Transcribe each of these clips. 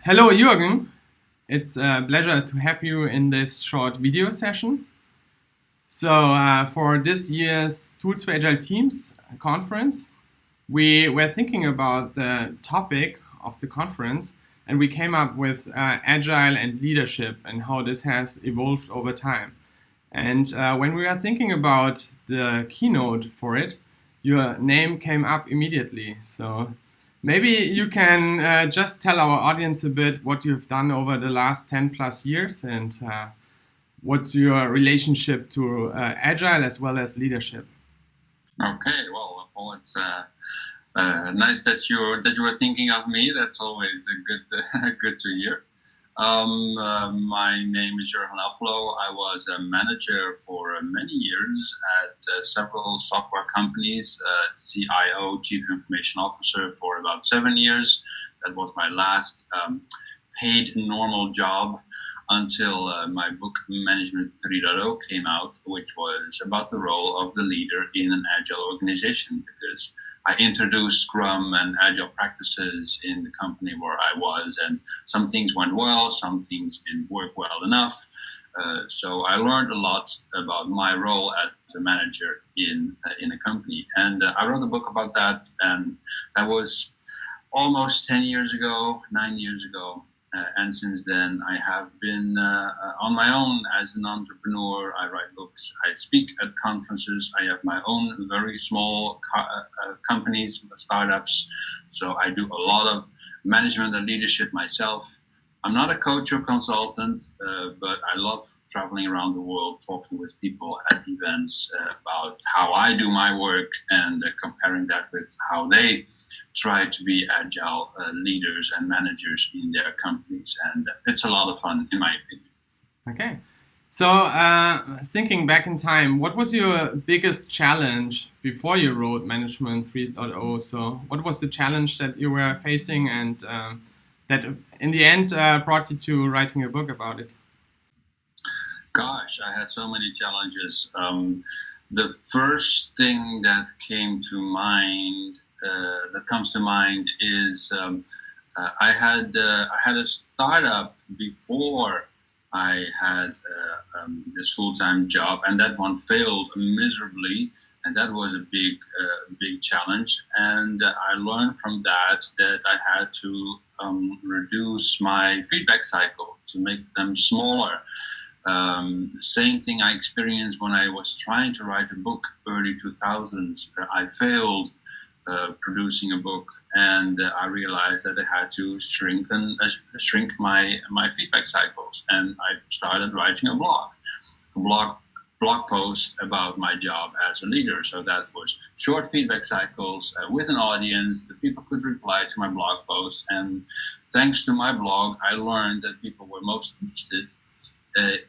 Hello, Jurgen. It's a pleasure to have you in this short video session. So for this year's Tools for Agile Teams conference, we were thinking about the topic of the conference, and we came up with Agile and leadership and how this has evolved over time. And when we were thinking about the keynote for it, your name came up immediately. So maybe you can just tell our audience a bit what you've done over the last 10 plus years and what's your relationship to Agile as well as leadership. Okay, well, it's nice that you were thinking of me. That's always good to hear. My name is Jurgen Appelo. I was a manager for many years at several software companies, CIO, Chief Information Officer, for about 7 years. That was my last paid normal job until my book Management 3.0 came out, which was about the role of the leader in an agile organization, because I introduced Scrum and agile practices in the company where I was, and some things went well, some things didn't work well enough. So I learned a lot about my role as a manager in a company, and I wrote a book about that, and that was almost 10 years ago, 9 years ago. And since then, I have been on my own as an entrepreneur. I write books, I speak at conferences, I have my own very small companies, startups. So I do a lot of management and leadership myself. I'm not a coach or consultant, but I love traveling around the world, talking with people at events about how I do my work and comparing that with how they try to be agile leaders and managers in their companies. And it's a lot of fun, in my opinion. Okay. So thinking back in time, what was your biggest challenge before you wrote Management 3.0? So what was the challenge that you were facing and that in the end brought you to writing a book about it? Gosh, I had so many challenges. The first thing that comes to mind is I had a startup before I had this full-time job, and that one failed miserably, and that was a big challenge. And I learned from that I had to reduce my feedback cycle to make them smaller. Same thing I experienced when I was trying to write a book early 2000s. I failed producing a book, and I realized that I had to shrink my feedback cycles, and I started writing a blog post about my job as a leader. So that was short feedback cycles with an audience that people could reply to my blog post, and thanks to my blog I learned that people were most interested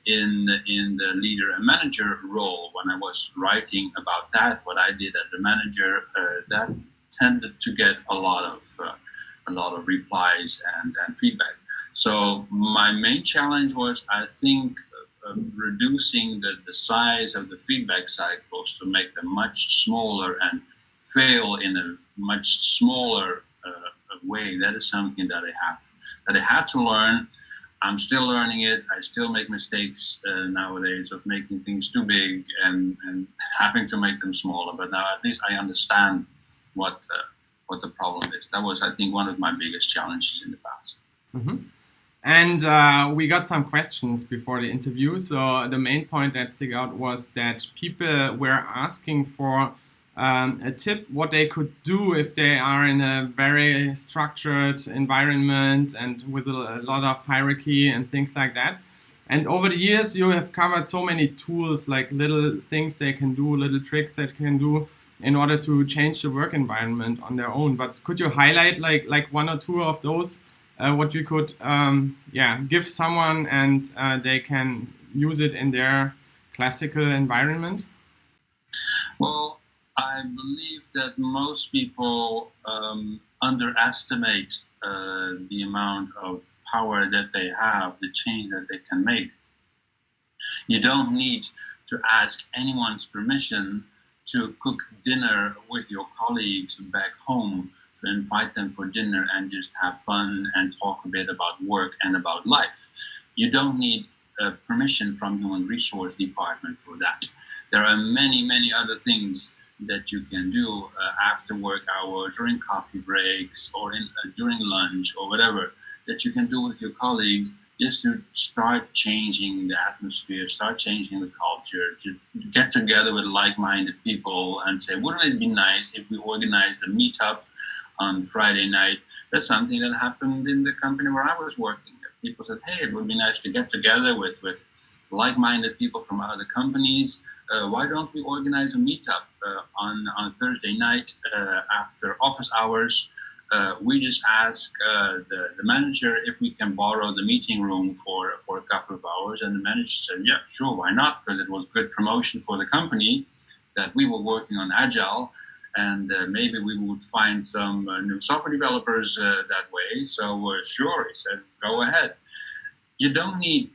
in the leader and manager role. When I was writing about that, what I did as a manager, that tended to get a lot of replies and feedback. So my main challenge was, I think, reducing the size of the feedback cycles to make them much smaller and fail in a much smaller way. That is something that I had to learn. I'm still learning it. I still make mistakes nowadays of making things too big and having to make them smaller. But now at least I understand what the problem is. That was, I think, one of my biggest challenges in the past. Mm-hmm. And we got some questions before the interview. So the main point that stuck out was that people were asking for a tip what they could do if they are in a very structured environment and with a lot of hierarchy and things like that. And over the years, you have covered so many tools, like little things they can do, little tricks that can do in order to change the work environment on their own. But could you highlight like one or two of those, what you could give someone and they can use it in their classical environment? Well, I believe that most people underestimate the amount of power that they have, the change that they can make. You don't need to ask anyone's permission to cook dinner with your colleagues back home, to invite them for dinner and just have fun and talk a bit about work and about life. You don't need permission from human resource department for that. There are many other things that you can do after work hours or in coffee breaks or during lunch or whatever that you can do with your colleagues, just to start changing the atmosphere, start changing the culture, to get together with like-minded people and say, wouldn't it be nice if we organized a meetup on Friday night? That's something that happened in the company where I was working. People said, hey, it would be nice to get together with like-minded people from other companies. Why don't we organize a meetup on Thursday night after office hours? We just ask the manager if we can borrow the meeting room for a couple of hours. And the manager said, yeah, sure, why not? Because it was good promotion for the company that we were working on Agile. And maybe we would find some new software developers that way. So sure, he said, go ahead. You don't need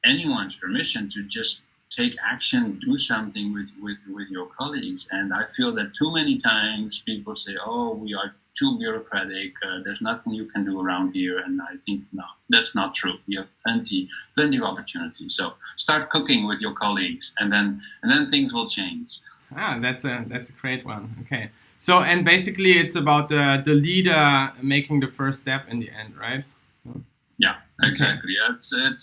anyone's permission to just take action, do something with your colleagues. And I feel that too many times people say, oh, we are too bureaucratic, there's nothing you can do around here. And I think, no, that's not true. You have plenty of opportunities. So start cooking with your colleagues, and then things will change. That's a great one. Okay. So, and basically it's about the leader making the first step in the end, right? Yeah, exactly. Okay.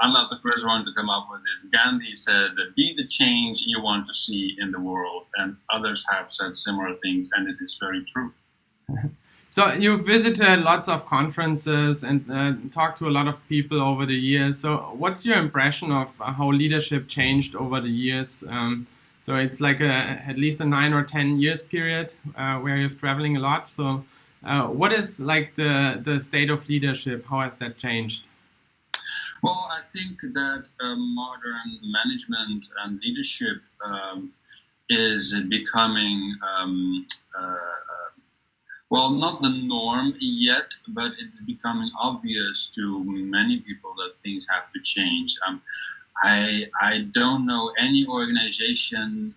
I'm not the first one to come up with this. Gandhi said, be the change you want to see in the world. And others have said similar things, and it is very true. So you visited lots of conferences and talked to a lot of people over the years. So what's your impression of how leadership changed over the years? So it's like at least a 9 or 10 years period where you're traveling a lot. So what is like the state of leadership? How has that changed? Well, I think that modern management and leadership is becoming, well, not the norm yet, but it's becoming obvious to many people that things have to change. I don't know any organization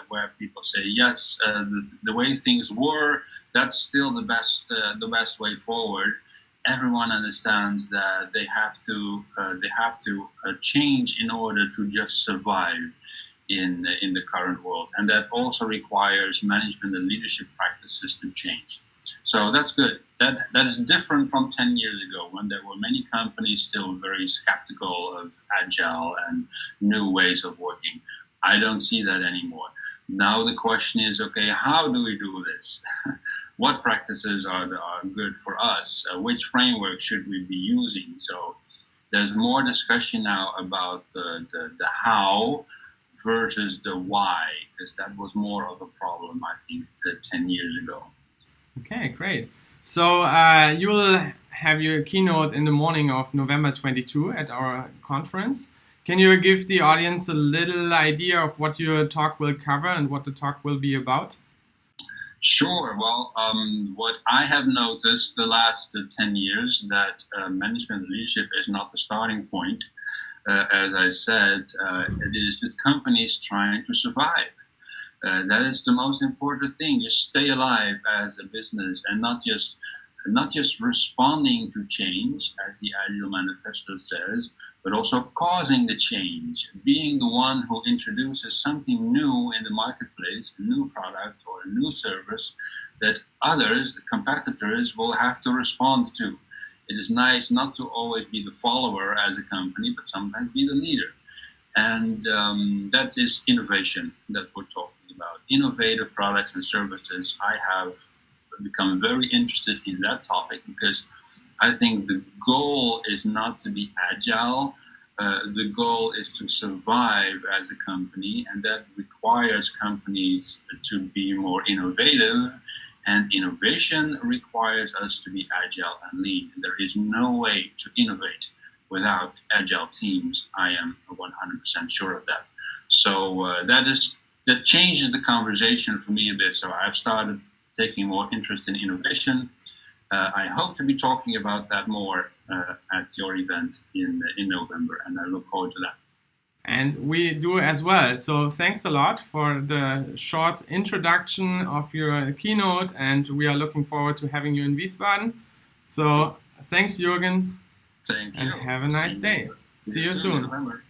where people say, yes, the way things were, that's still the best way forward. Everyone understands that they have to change in order to just survive in the current world, and that also requires management and leadership practices to change. So that's good. That is different from 10 years ago, when there were many companies still very skeptical of agile and new ways of working. I don't see that anymore. Now the question is, okay, how do we do this? What practices are good for us? Which framework should we be using? So there's more discussion now about the how versus the why, because that was more of a problem, I think, 10 years ago. Okay, great. So you will have your keynote in the morning of November 22 at our conference. Can you give the audience a little idea of what your talk will cover and what the talk will be about? Sure. Well, what I have noticed the last 10 years, that management leadership is not the starting point. As I said, it is just companies trying to survive. That is the most important thing. Just stay alive as a business, and not just responding to change, as the Agile Manifesto says, but also causing the change, being the one who introduces something new in the marketplace, a new product or a new service that others, the competitors, will have to respond to. It is nice not to always be the follower as a company, but sometimes be the leader. And that is innovation that we're talking about. Innovative products and services. I have become very interested in that topic because I think the goal is not to be agile. The goal is to survive as a company, and that requires companies to be more innovative, and innovation requires us to be agile and lean. There is no way to innovate without agile teams. I am 100% sure of that. So that changes the conversation for me a bit. So I've started taking more interest in innovation. I hope to be talking about that more at your event in November, and I look forward to that. And we do as well. So thanks a lot for the short introduction of your keynote, and we are looking forward to having you in Wiesbaden. So thanks, Jurgen. Thank you. And have a nice day. See you soon. In November.